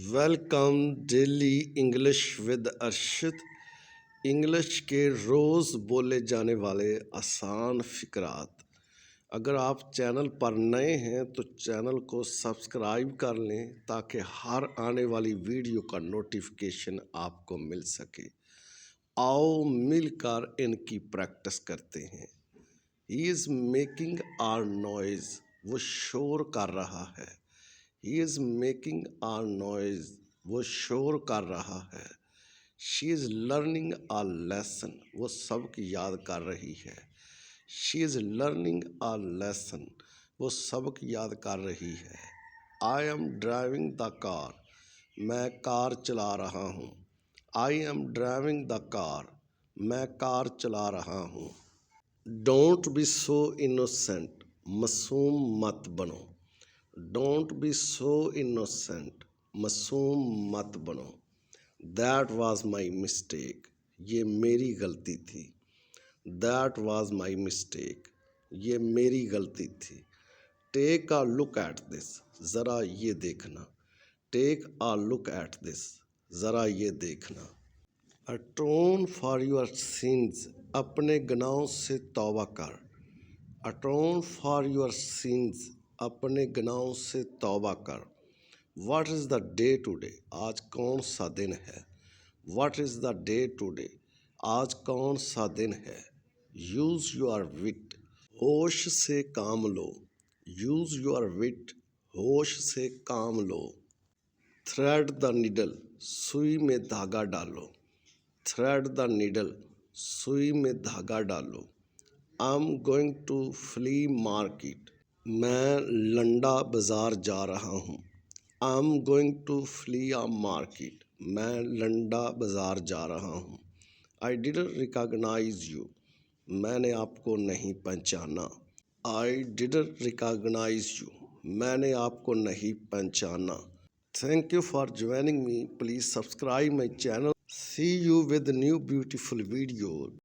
Welcome daily English with Arshad. English के रोज़ बोले जाने वाले आसान फ़िक्रात। अगर आप चैनल पर नए हैं तो चैनल को सब्सक्राइब कर लें ताकि हर आने वाली वीडियो का नोटिफिकेशन आपको मिल सके। आओ मिलकर इनकी प्रैक्टिस करते हैं। He is making are noise, वो शोर कर रहा है। He is making are noise, वो शोर कर रहा है। She is learning a lesson, वो सबक याद कर रही है। She is learning a lesson, वो सबक याद कर रही है। I am driving the car, मैं कार चला रहा हूँ। I am driving the car, मैं कार चला रहा हूँ। डोंट बी सो इनोसेंट, मासूम मत बनो। डोंट बी सो इनोसेंट, मासूम मत बनो। दैट वाज माई मिस्टेक, ये मेरी गलती थी। दैट वाज माई मिस्टेक, ये मेरी गलती थी। Take a look at this, ज़रा ये देखना। Take a look at this, ज़रा ये देखना। अटोन फॉर योर सिंस, अपने गुनाहों से तौबा कर। अटोन फॉर योर सिंस, अपने गुनाहों से तौबा कर। What is the day today, आज कौन सा दिन है। What is the day today, आज कौन सा दिन है। यूज़ योर विट, होश से काम लो। यूज़ योर विट, होश से काम लो। थ्रेड द नीडल, सुई में धागा डालो। थ्रेड द नीडल, सुई में धागा डालो। I am going to flea market, मैं लंडा बाज़ार जा रहा हूँ। I am going to flea a market, मैं लंडा बाज़ार जा रहा हूँ। आई डिडंट रिकॉग्नाइज यू, मैंने आपको नहीं पहचाना। आई डिडंट रिकॉग्नाइज यू, मैंने आपको नहीं पहचाना। Thank you for joining me, please subscribe my channel. See you with new beautiful video.